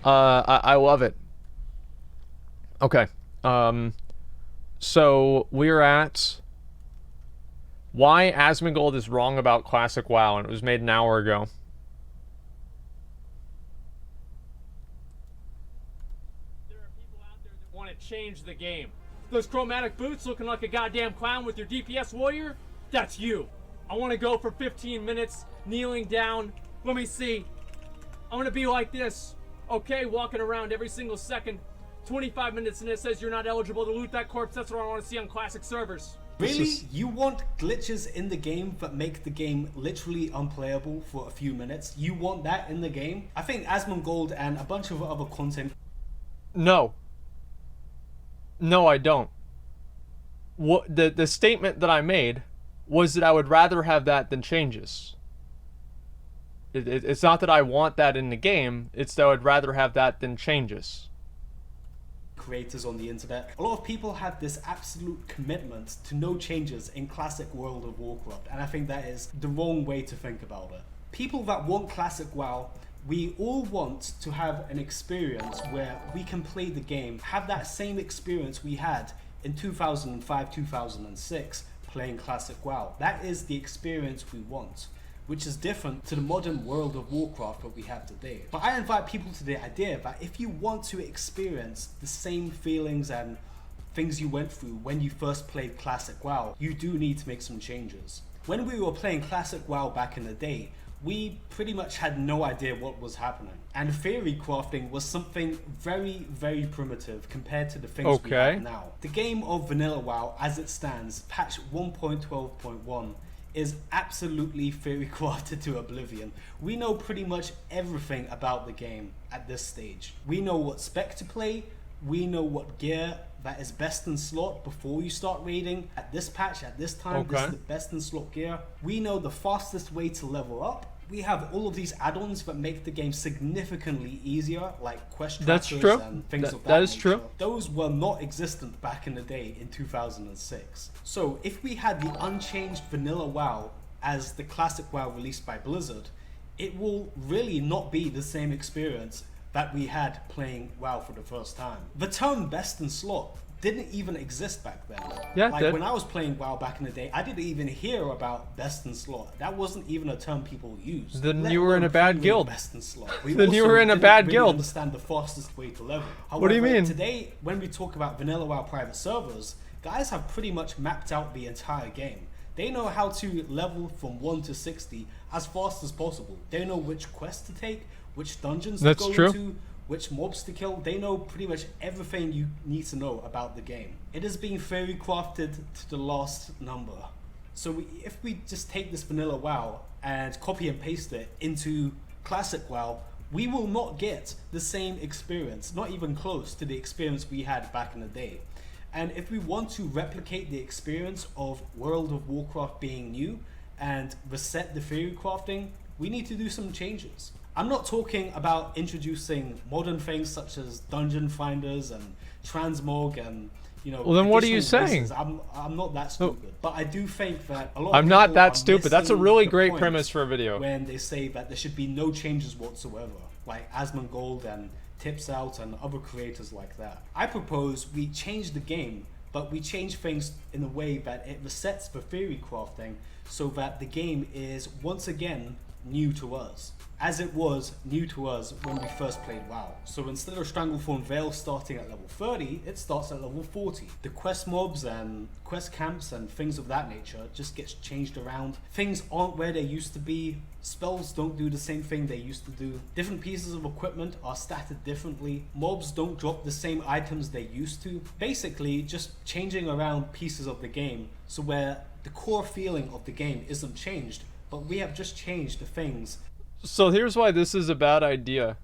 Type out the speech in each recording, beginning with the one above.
I love it. Okay. So we're at why Asmongold is wrong about classic WoW, and it was made an hour ago. There are people out there that want to change the game. Those chromatic boots looking like a goddamn clown with your DPS warrior? That's you. I want to go for 15 minutes, kneeling down. Let me see. I want to be like this. Okay, walking around every single second. 25 minutes and it says you're not eligible to loot that corpse. That's what I want to see on classic servers. Really? You want glitches in the game that make the game literally unplayable for a few minutes? You want that in the game? I think Asmongold and a bunch of other content... No. No, I don't. What the statement that I made was that I would rather have that than changes. It's not that I want that in the game, it's that I would rather have that than changes. Creators on the internet. A lot of people have this absolute commitment to no changes in classic World of Warcraft, and I think that is the wrong way to think about it. People that want classic WoW, we all want to have an experience where we can play the game, have that same experience we had in 2005, 2006, playing classic WoW. That is the experience we want, which is different to the modern World of Warcraft that we have today. But I invite people to the idea that if you want to experience the same feelings and things you went through when you first played classic WoW, you do need to make some changes. When we were playing classic WoW back in the day, we pretty much had no idea what was happening. And theory crafting was something very, very primitive compared to the things we have now. The game of vanilla WoW, as it stands, patch 1.12.1, is absolutely theory crafted to oblivion. We know pretty much everything about the game at this stage. We know what spec to play, we know what gear that is best in slot before you start raiding. At this patch, at this time, this is the best in slot gear. We know the fastest way to level up. We have all of these add-ons that make the game significantly easier, like quest trackers and things of that That is nature. true. Those were not existent back in the day in 2006. So if we had the unchanged vanilla WoW as the classic WoW released by Blizzard, it will really not be the same experience that we had playing WoW for the first time. The term best in slot didn't even exist back then. Yeah, like when I was playing WoW back in the day, I didn't even hear about best in slot. That wasn't even a term people used. Then you were in a bad guild. Best in slot. We Then you also were in a didn't bad really guild. Understand the fastest way to level. However, What do you mean? Today, when we talk about vanilla WoW private servers, guys have pretty much mapped out the entire game. They know how to level from 1 to 60 as fast as possible. They know which quests to take, which dungeons to go into, which mobs to kill. They know pretty much everything you need to know about the game. It has been theory crafted to the last number. So if we just take this vanilla WoW and copy and paste it into classic WoW, we will not get the same experience, not even close to the experience we had back in the day. And if we want to replicate the experience of World of Warcraft being new and reset the theory crafting, we need to do some changes. I'm not talking about introducing modern things such as dungeon finders and transmog and, you know. Well, then what are you saying? I'm not that stupid, but I do think that a lot. I'm of not people that are stupid. That's a missing really the great point premise for a video. when they say that there should be no changes whatsoever, like Asmongold and Tips Out and other creators like that. I propose we change the game, but we change things in a way that it resets the theory crafting so that the game is once again new to us, as it was new to us when we first played WoW. So instead of Stranglethorn Vale starting at level 30, it starts at level 40. The quest mobs and quest camps and things of that nature just gets changed around. Things aren't where they used to be. Spells don't do the same thing they used to do. Different pieces of equipment are statted differently. Mobs don't drop the same items they used to. Basically, just changing around pieces of the game so where the core feeling of the game isn't changed, but we have just changed the things. So here's why this is a bad idea.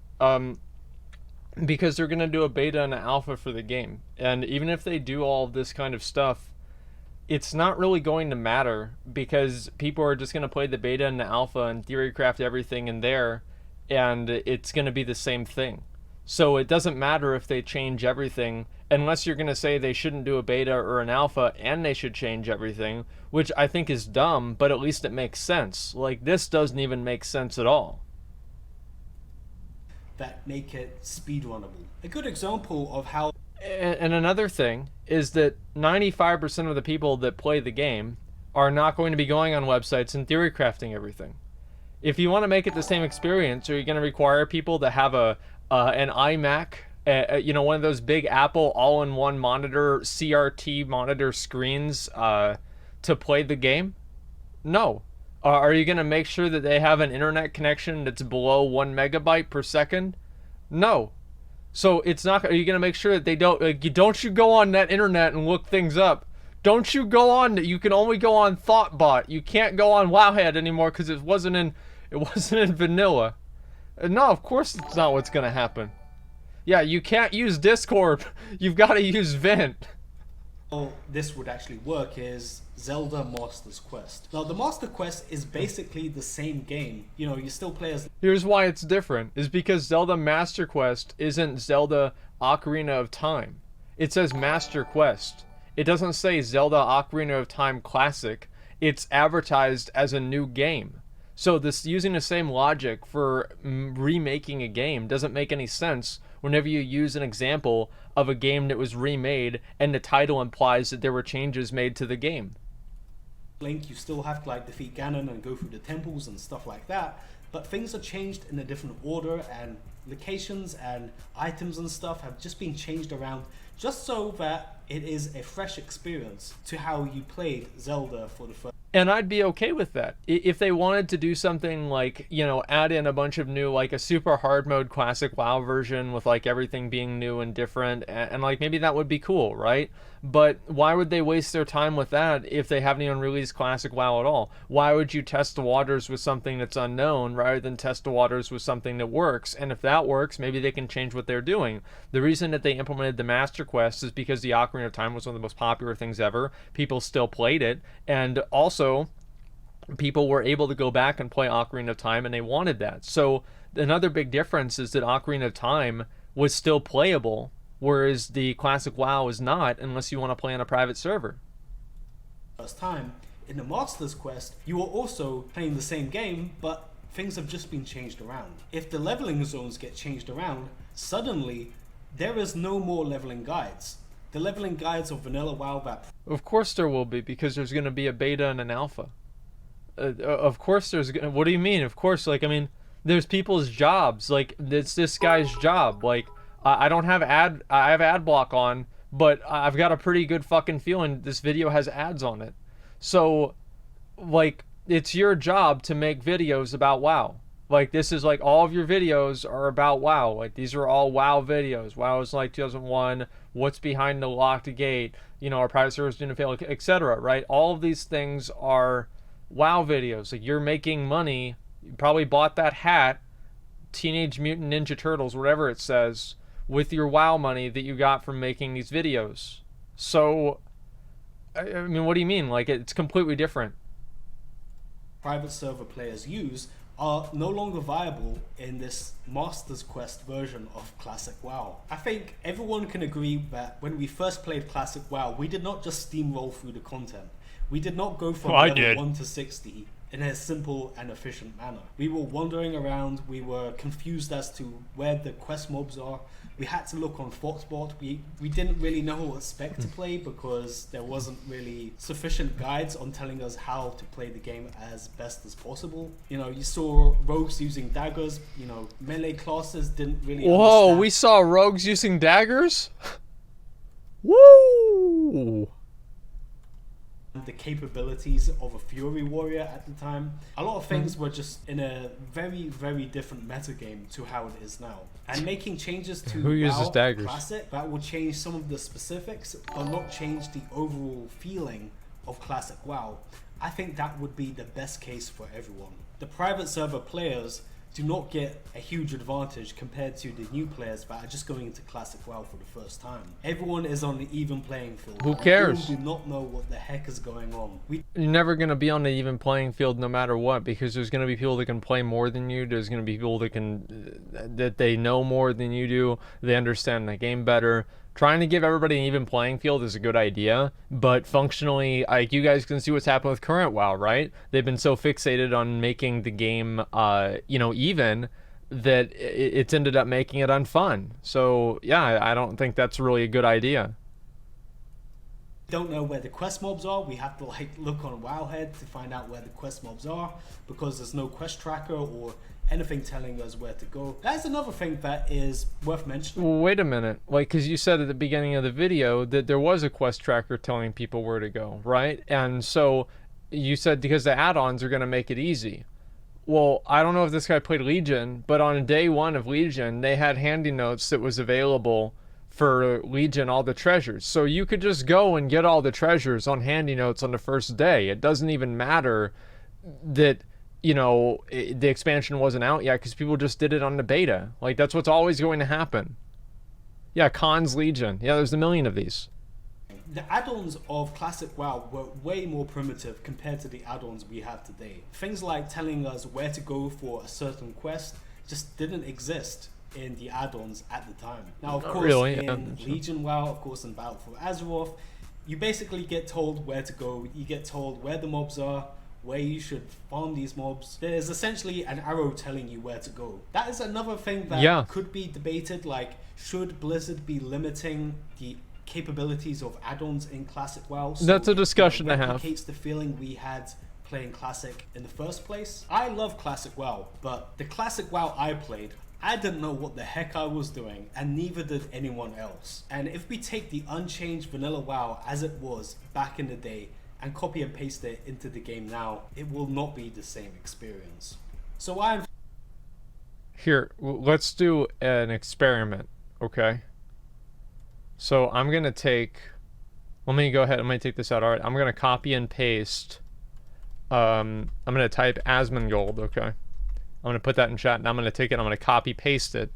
Because they're going to do a beta and an alpha for the game. And even if they do all this kind of stuff, it's not really going to matter because people are just going to play the beta and the alpha and theory craft everything in there, and it's going to be the same thing. So it doesn't matter if they change everything, unless you're going to say they shouldn't do a beta or an alpha and they should change everything, which I think is dumb, but at least it makes sense. Like, this doesn't even make sense at all. that make it speedrunnable. A good example of how... And another thing is that 95% of the people that play the game are not going to be going on websites and theory crafting everything. If you want to make it the same experience, are you going to require people to have an iMac, one of those big Apple all-in-one monitor, CRT monitor screens to play the game? No. Are you going to make sure that they have an internet connection that's below 1 megabyte per second? No. So it's not. Are you going to make sure that they don't you go on that internet and look things up? Don't you go on? You can only go on Thoughtbot. You can't go on Wowhead anymore because it wasn't in vanilla. No, of course it's not what's going to happen. Yeah, you can't use Discord. You've got to use Vent. How this would actually work is Zelda Master's Quest. Now, the Master Quest is basically the same game. You know, you still play as... Here's why it's different, is because Zelda Master Quest isn't Zelda Ocarina of Time. It says Master Quest. It doesn't say Zelda Ocarina of Time Classic. It's advertised as a new game. So this using the same logic for remaking a game doesn't make any sense whenever you use an example of a game that was remade and the title implies that there were changes made to the game. Link, you still have to like defeat Ganon and go through the temples and stuff like that, but things are changed in a different order, and locations and items and stuff have just been changed around just so that it is a fresh experience to how you played Zelda for the first. And I'd be okay with that. If they wanted to do something like, add in a bunch of new, like a super hard mode classic WoW version with like everything being new and different, and like maybe that would be cool, right? But why would they waste their time with that if they haven't even released classic WoW at all? Why would you test the waters with something that's unknown rather than test the waters with something that works? And if that works, maybe they can change what they're doing. The reason that they implemented the Master Quest is because the Ocarina of Time was one of the most popular things ever. People still played it, and also people were able to go back and play Ocarina of Time, and they wanted that. So another big difference is that Ocarina of Time was still playable, whereas the classic WoW is not, unless you want to play on a private server. First time in the Master's Quest, you are also playing the same game, but things have just been changed around. If the leveling zones get changed around, suddenly there is no more leveling guides. The leveling guides of vanilla WoW that... Of course there will be, because there's going to be a beta and an alpha. Of course there's... What do you mean? Of course, there's people's jobs. Like, it's this guy's job. Like, I have ad block on, but I've got a pretty good fucking feeling this video has ads on it. So, like, it's your job to make videos about WoW. Like, this is like all of your videos are about WoW. Like, these are all WoW videos. WoW is like 2001, what's behind the locked gate, our private servers didn't fail, etc. Right? All of these things are WoW videos. Like, you're making money. You probably bought that hat, Teenage Mutant Ninja Turtles, whatever it says, with your WoW money that you got from making these videos. So, I mean, what do you mean? Like, it's completely different. Private server players use are no longer viable in this Master's Quest version of Classic WoW. I think everyone can agree that when we first played Classic WoW, we did not just steamroll through the content. We did not go from level 1 to 60 in a simple and efficient manner. We were wandering around, we were confused as to where the quest mobs are. We had to look on Thoughtbot. We didn't really know what spec to play because there wasn't really sufficient guides on telling us how to play the game as best as possible. You saw rogues using daggers, melee classes didn't really understand. We saw rogues using daggers? Woo! The capabilities of a Fury Warrior at the time. A lot of things were just in a very, very different metagame to how it is now. And making changes to Who uses WoW daggers? Classic, that will change some of the specifics, but not change the overall feeling of Classic WoW. I think that would be the best case for everyone. The private server players do not get a huge advantage compared to the new players that are just going into Classic WoW for the first time. Everyone is on the even playing field. Who cares? We do not know what the heck is going on. You're never going to be on the even playing field no matter what, because there's going to be people that can play more than you. There's going to be people that they know more than you do. They understand the game better. Trying to give everybody an even playing field is a good idea, but functionally, like, you guys can see what's happened with current WoW, right? They've been so fixated on making the game, even, that it's ended up making it unfun. So yeah, I don't think that's really a good idea. Don't know where the quest mobs are, we have to like look on Wowhead to find out where the quest mobs are, because there's no quest tracker or anything telling us where to go. That's another thing that is worth mentioning. Well, wait a minute, like, because you said at the beginning of the video that there was a quest tracker telling people where to go, right? And so you said because the add-ons are going to make it easy. Well, I don't know if this guy played Legion, but on day 1 of Legion, they had handy notes that was available for Legion, all the treasures. So you could just go and get all the treasures on handy notes on the first day. It doesn't even matter that, you know, the expansion wasn't out yet, because people just did it on the beta. Like, that's what's always going to happen. Yeah, Khan's Legion. Yeah, there's a million of these. The add-ons of Classic WoW were way more primitive compared to the add-ons we have today. Things like telling us where to go for a certain quest just didn't exist in the add-ons at the time. Now, of course, really, in Legion WoW, of course, in Battle for Azeroth, you basically get told where to go. You get told where the mobs are, where you should farm these mobs. There's essentially an arrow telling you where to go. That is another thing that could be debated, like, should Blizzard be limiting the capabilities of add-ons in Classic WoW? So that's a discussion to have. Replicates the feeling we had playing Classic in the first place. I love Classic WoW, but the Classic WoW I played, I didn't know what the heck I was doing, and neither did anyone else. And if we take the unchanged vanilla WoW as it was back in the day and copy and paste it into the game now, it will not be the same experience. So Here, let's do an experiment, okay? So I'm going to take... Let me go ahead. I'm going to take this out. All right, I'm going to copy and paste. I'm going to type Asmongold, okay? I'm going to put that in chat, and I'm going to take it. I'm going to copy paste it.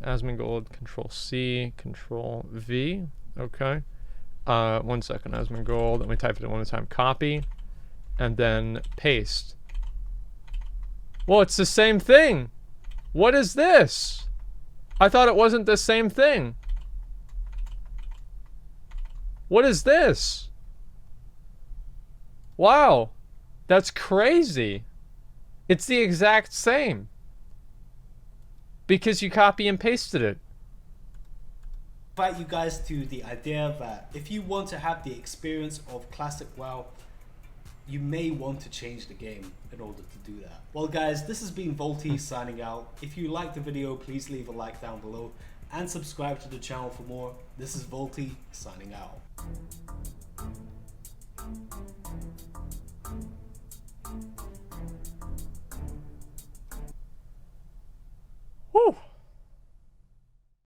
Asmongold, Control C, Control V, okay? 1 second, Asmongold. Let me type it one at a time. Copy, and then paste. Well, it's the same thing. What is this? I thought it wasn't the same thing. What is this? Wow, that's crazy. It's the exact same. Because you copy and pasted it. Invite you guys to the idea that if you want to have the experience of Classic WoW, you may want to change the game in order to do that. Well guys, this has been Vaulty signing out. If you liked the video, please leave a like down below and subscribe to the channel for more. This is Vaulty signing out.